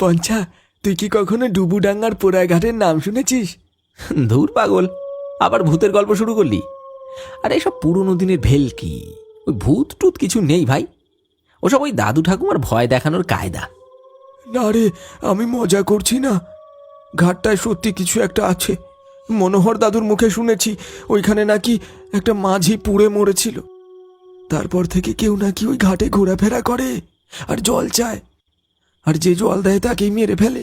পঞ্চা, তুই কি কখনো ডুবুডাঙ্গার পোড়াঘাটের নাম শুনেছিস? ধুর পাগল, আবার ভূতের গল্প শুরু করলি? আরে এসব পুরনো দিনের ভেলকি, ওই ভূত টুত কিছু নেই ভাই। ওসব ওই দাদু ঠাকুমার ভয় দেখানোর কায়দা। না রে, আমি মজা করছি না। ঘাটটায় সত্যি কিছু একটা আছে। মনোহর দাদুর মুখে শুনেছি ওইখানে নাকি একটা মাঝি পুড়ে মরেছিল। তারপর থেকে কেউ নাকি ওই ঘাটে ঘোরাফেরা করে আর জল চায়, আর যে জল দেয় তাকেই মেরে ফেলে।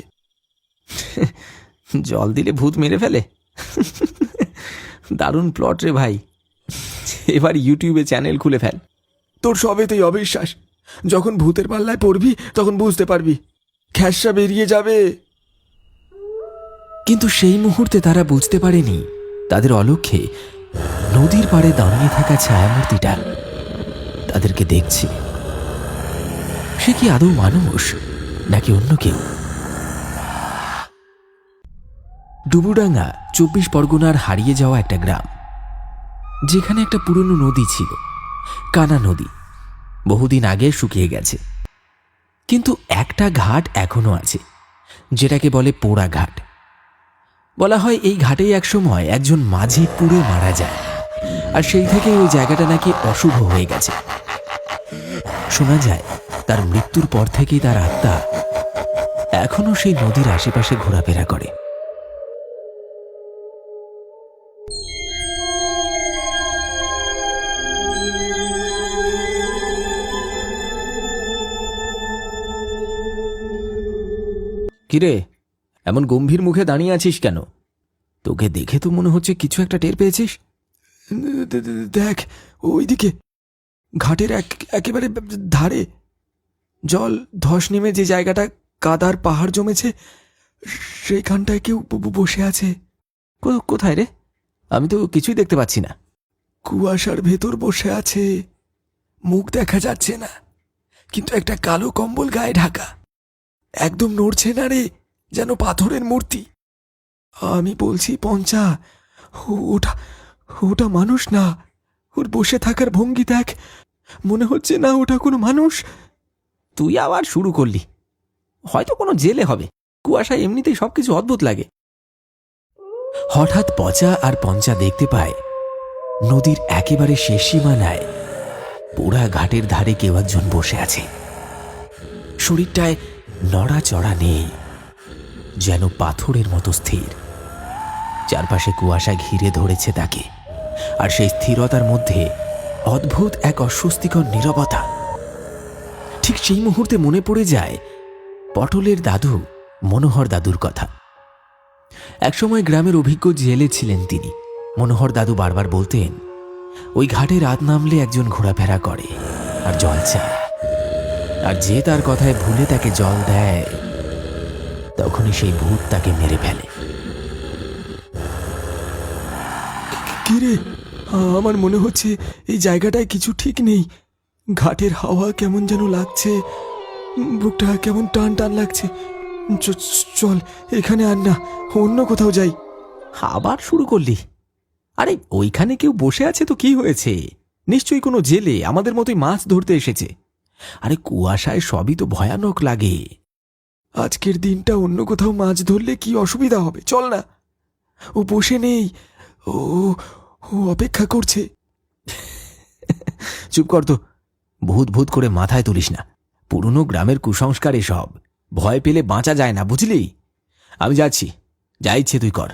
জল দিলে ভূত মেরে ফেলে? দারুণ প্লট রে ভাই। এবার ইউটিউবে চ্যানেল খুলে ফেল। তোর সবেতেই অবিশ্বাস। যখন ভূতের পাল্লায় পড়বি তখন বুঝতে পারবি, খ্যাসা বেরিয়ে যাবে। কিন্তু সেই মুহূর্তে তারা বুঝতে পারেনি তাদের অলক্ষ্যে নদীর পাড়ে দাঁড়িয়ে থাকা ছায়ামূর্তিটা তাদেরকে দেখছে। সে কি আদৌ মানুষ নাকি অন্য কেউ? ডুবুডাঙ্গা 24 পরগনার হারিয়ে যাওয়া একটা গ্রাম, যেখানে একটা পুরনো নদী ছিল, কানা নদী। বহুদিন আগে শুকিয়ে গেছে, কিন্তু একটা ঘাট এখনো আছে, যেটাকে বলে পোড়া ঘাট। বলা হয় এই ঘাটেই একসময় একজন মাঝি পুড়ে মারা যায়, আর সেই থেকে ওই জায়গাটা নাকি অশুভ হয়ে গেছে। শোনা যায় তার মৃত্যুর পর থেকেই তার আত্মা এখনো সেই নদীর আশেপাশে ঘোরাফেরা করে। কিরে, এমন গম্ভীর মুখে দাঁড়িয়ে আছিস কেন? তোকে দেখে তো মনে হচ্ছে কিছু একটা টের পেয়েছিস। দেখ, ওইদিকে ঘাটের একেবারে ধারে জল ধস নেমে যে জায়গাটা কাদার পাহাড় জমেছে, সেইখানটায় কেউ বসে আছে। কোথায় রে? আমি তো কিছুই দেখতে পাচ্ছি না। কুয়াশার ভেতর বসে আছে, মুখ দেখা যাচ্ছে না, কিন্তু একটা কালো কম্বল গায়ে ঢাকা। একদম নড়ছে না রে, যেন পাথরের মূর্তি। আমি বলছি পঞ্চা, ওটা ওটা মানুষ না। ওর বসে থাকার ভঙ্গি দেখ, মনে হচ্ছে না ওটা কোনো মানুষ। তুই আবার শুরু করলি। হয়তো কোনো জেলে হবে। কুয়াশায় এমনিতেই সবকিছু অদ্ভুত লাগে। হঠাৎ পচা আর পঞ্চা দেখতে পায় নদীর একেবারে শেষ সীমানায় পোড়া ঘাটের ধারে কেউ একজন বসে আছে। শরীরটায় নড়াচড়া নেই, যেন পাথরের মতো স্থির। চারপাশে কুয়াশা ঘিরে ধরেছে তাকে, আর সেই স্থিরতার মধ্যে অদ্ভুত এক অস্বস্তিকর নীরবতা। ঠিক সেই মুহূর্তে মনে পড়ে যায় পটলের দাদু মনোহর দাদুর কথা। একসময় গ্রামের অভিজ্ঞ জেলে ছিলেন তিনি। মনোহর দাদু বারবার বলতেন, ওই ঘাটে রাত নামলে একজন ঘোরাফেরা করে আর জল চায়, আর যে তার কথায় ভুলে তাকে জল দেয়, তখনই সেই ভূত তাকে মেরে ফেলে। কিরে, আমার মনে হচ্ছে এই জায়গাটায় কিছু ঠিক নেই। ঘাটের হাওয়া কেমন যেন লাগছে, বুকটা কেমন টান টান লাগছে। চল, এখানে আর না, অন্য কোথাও যাই। আবার শুরু করলি? আরে ওইখানে কেউ বসে আছে তো কি হয়েছে? নিশ্চয়ই কোনো জেলে আমাদের মতোই মাছ ধরতে এসেছে। আরে কুয়াশায় সবই তো ভয়ানক লাগে। আজকের দিনটা অন্য কোথাও মাছ ধরলে কি অসুবিধা হবে? চল না। ও বসে নেই, ও ও অপেক্ষা করছে। চুপ কর তো, ভূত ভূত করে মাথায় তুলিস না। পুরনো গ্রামের কুসংস্কার এসব। ভয় পেলে বাঁচা যায় না, বুঝলি? আমি যাচ্ছি, যা ইচ্ছে তুই কর।